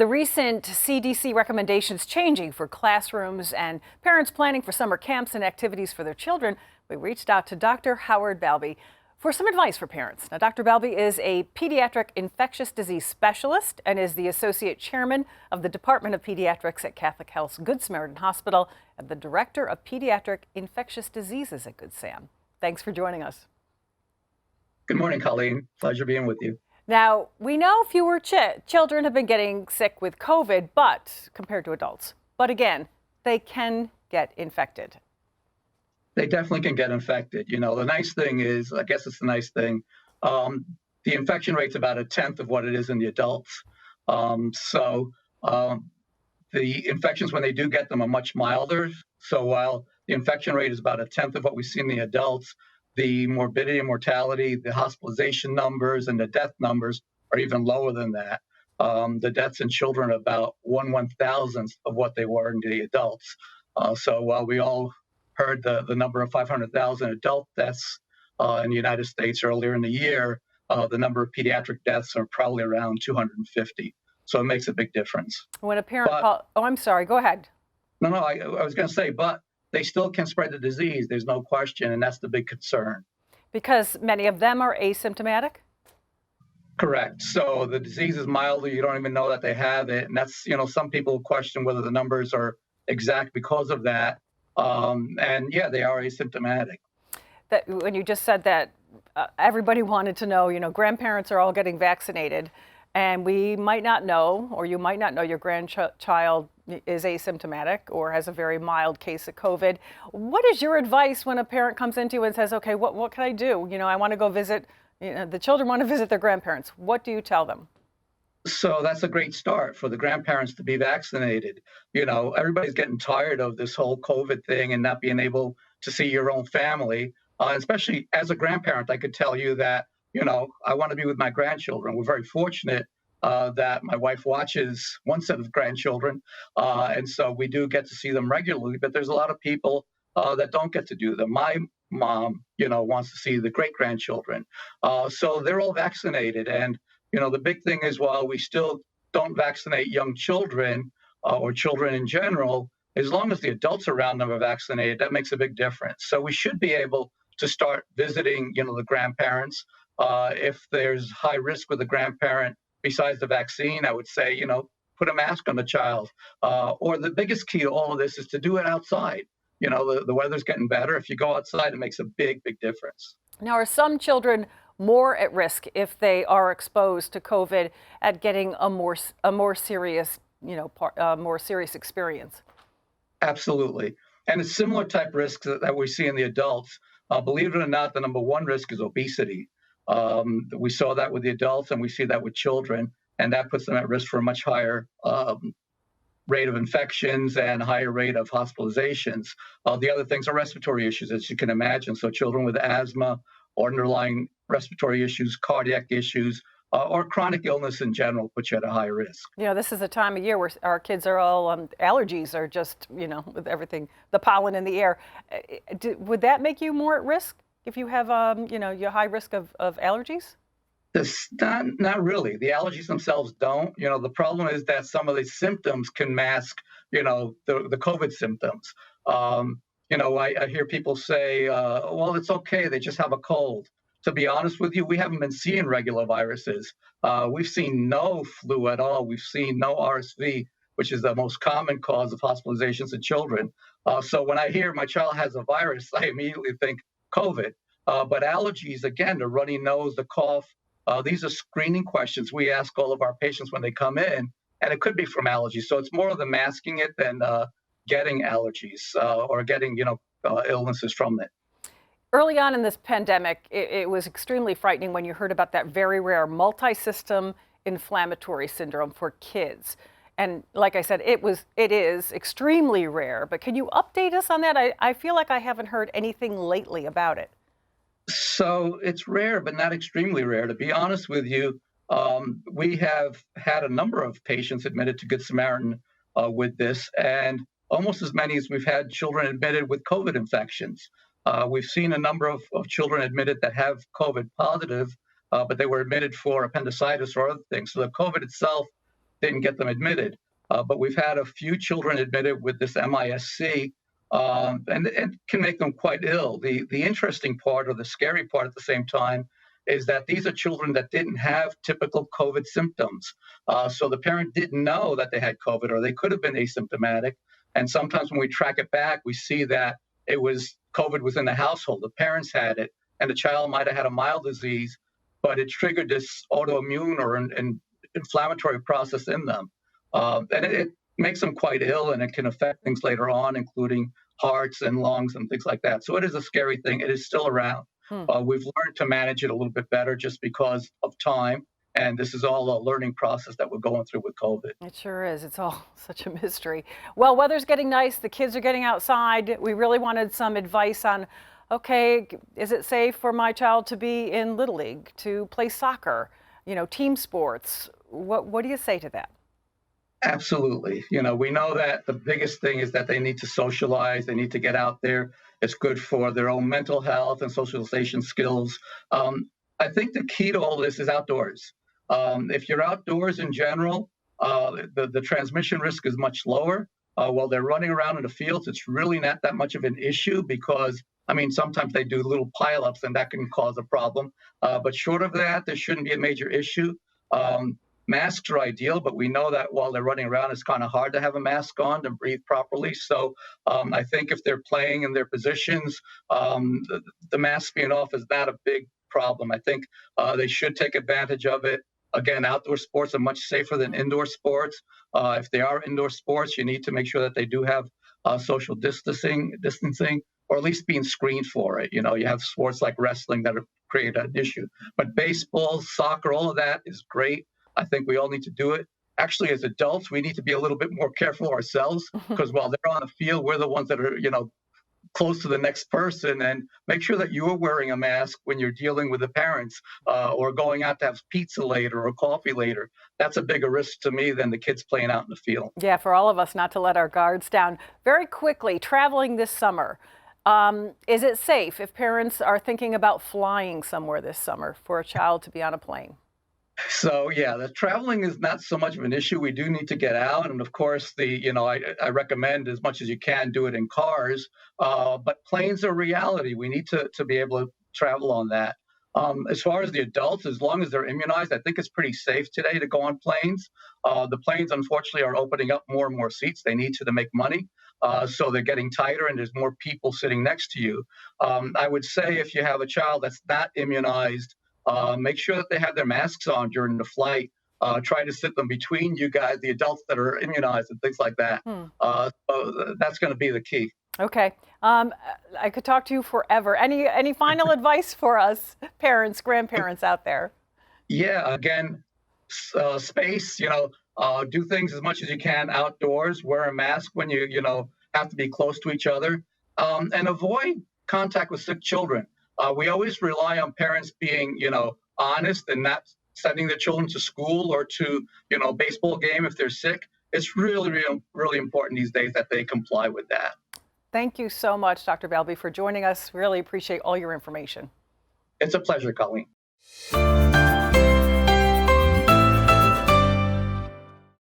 the recent CDC recommendations changing for classrooms and parents planning for summer camps and activities for their children, we reached out to Dr. Howard Balbi for some advice for parents. Now, Dr. Balbi is a pediatric infectious disease specialist and is the associate chairman of the Department of Pediatrics at Catholic Health's Good Samaritan Hospital and the director of pediatric infectious diseases at Good Sam. Thanks for joining us. Good morning, Colleen. Pleasure being with you. Now, we know fewer children have been getting sick with COVID, but compared to adults. But again, they can get infected. They definitely can get infected. You know, the nice thing is, I guess it's the nice thing, the infection rate's about a tenth of what it is in the adults. The infections, when they do get them, are much milder. So while the infection rate is about a tenth of what we see in the adults, the morbidity and mortality, the hospitalization numbers, and the death numbers are even lower than that. The deaths in children are about 1/1000th of what they were in the adults. So while we all heard the number of 500,000 adult deaths in the United States earlier in the year, the number of pediatric deaths are probably around 250. So it makes a big difference. When a parent oh, I'm sorry, go ahead. No, I was going to say, but they still can spread the disease. There's no question, and that's the big concern. Because many of them are asymptomatic? Correct. So the disease is milder. You don't even know that they have it. And that's, some people question whether the numbers are exact because of that. And yeah, they are asymptomatic. That when you just said that, everybody wanted to know, grandparents are all getting vaccinated. And we might not know, or you might not know your grandchild is asymptomatic or has a very mild case of COVID. What is your advice when a parent comes into you and says, okay, what can I do? I want to go visit, the children want to visit their grandparents. What do you tell them? So that's a great start for the grandparents to be vaccinated. Everybody's getting tired of this whole COVID thing and not being able to see your own family. Especially as a grandparent, I could tell you that I want to be with my grandchildren. We're very fortunate that my wife watches one set of grandchildren. And so we do get to see them regularly, but there's a lot of people that don't get to do them. My mom, wants to see the great grandchildren. So they're all vaccinated. And, the big thing is while we still don't vaccinate young children or children in general, as long as the adults around them are vaccinated, that makes a big difference. So we should be able to start visiting, the grandparents. If there's high risk with a grandparent, besides the vaccine, I would say, put a mask on the child. Or the biggest key to all of this is to do it outside. The weather's getting better. If you go outside, it makes a big, big difference. Now, are some children more at risk if they are exposed to COVID at getting a more serious, more serious experience? Absolutely. And it's similar type risks that we see in the adults. Believe it or not, the number one risk is obesity. We saw that with the adults and we see that with children, and that puts them at risk for a much higher rate of infections and higher rate of hospitalizations. The other things are respiratory issues, as you can imagine. So children with asthma or underlying respiratory issues, cardiac issues, or chronic illness in general put you at a high risk. This is a time of year where our kids are all, allergies are just, with everything, the pollen in the air. Would that make you more at risk if you have, your high risk of allergies? Not really. The allergies themselves don't. The problem is that some of the symptoms can mask, the COVID symptoms. I hear people say, well, it's okay. They just have a cold. To be honest with you, we haven't been seeing regular viruses. We've seen no flu at all. We've seen no RSV, which is the most common cause of hospitalizations in children. So when I hear my child has a virus, I immediately think COVID. But allergies, again, the runny nose, the cough, these are screening questions we ask all of our patients when they come in, and it could be from allergies. So it's more of the masking it than getting allergies or getting, illnesses from it. Early on in this pandemic, it was extremely frightening when you heard about that very rare multi-system inflammatory syndrome for kids. And like I said, it is extremely rare. But can you update us on that? I feel like I haven't heard anything lately about it. So it's rare, but not extremely rare. To be honest with you, we have had a number of patients admitted to Good Samaritan with this, and almost as many as we've had children admitted with COVID infections. We've seen a number of children admitted that have COVID positive, but they were admitted for appendicitis or other things. So the COVID itself didn't get them admitted. But we've had a few children admitted with this MIS-C, and it can make them quite ill. The interesting part, or the scary part at the same time, is that these are children that didn't have typical COVID symptoms. So the parent didn't know that they had COVID, or they could have been asymptomatic. And sometimes when we track it back, we see that COVID was in the household. The parents had it, and the child might have had a mild disease, but it triggered this autoimmune or an inflammatory process in them. And it makes them quite ill, and it can affect things later on, including hearts and lungs and things like that. So it is a scary thing. It is still around. We've learned to manage it a little bit better just because of time. And this is all a learning process that we're going through with COVID. It sure is. It's all such a mystery. Well, weather's getting nice. The kids are getting outside. We really wanted some advice on, okay, is it safe for my child to be in Little League, to play soccer, team sports? What do you say to that? Absolutely. We know that the biggest thing is that they need to socialize. They need to get out there. It's good for their own mental health and socialization skills. I think the key to all this is outdoors. If you're outdoors in general, the transmission risk is much lower. While they're running around in the fields, it's really not that much of an issue because, sometimes they do little pileups and that can cause a problem. But short of that, there shouldn't be a major issue. Masks are ideal, but we know that while they're running around, it's kind of hard to have a mask on to breathe properly. So I think if they're playing in their positions, the mask being off is not a big problem. I think they should take advantage of it. Again, outdoor sports are much safer than indoor sports. If they are indoor sports, you need to make sure that they do have social distancing, or at least being screened for it. You have sports like wrestling that create an issue. But baseball, soccer, all of that is great. I think we all need to do it. Actually, as adults, we need to be a little bit more careful ourselves because while they're on the field, we're the ones that are, close to the next person, and make sure that you are wearing a mask when you're dealing with the parents or going out to have pizza later or coffee later. That's a bigger risk to me than the kids playing out in the field. Yeah, for all of us not to let our guards down. Very quickly, traveling this summer. Is it safe if parents are thinking about flying somewhere this summer for a child to be on a plane? So yeah, the traveling is not so much of an issue. We do need to get out, and of course, I recommend as much as you can do it in cars. But planes are reality. We need to be able to travel on that. As far as the adults, as long as they're immunized, I think it's pretty safe today to go on planes. The planes, unfortunately, are opening up more and more seats. They need to make money, so they're getting tighter, and there's more people sitting next to you. I would say if you have a child that's not immunized, make sure that they have their masks on during the flight. Try to sit them between you guys, the adults that are immunized and things like that. So that's going to be the key. Okay. I could talk to you forever. Any final advice for us, parents, grandparents out there? Yeah, again, space, do things as much as you can outdoors. Wear a mask when you have to be close to each other, and avoid contact with sick children. We always rely on parents being, honest and not sending their children to school or to, baseball game if they're sick. It's really, really, really important these days that they comply with that. Thank you so much, Dr. Balbi, for joining us. Really appreciate all your information. It's a pleasure, Colleen.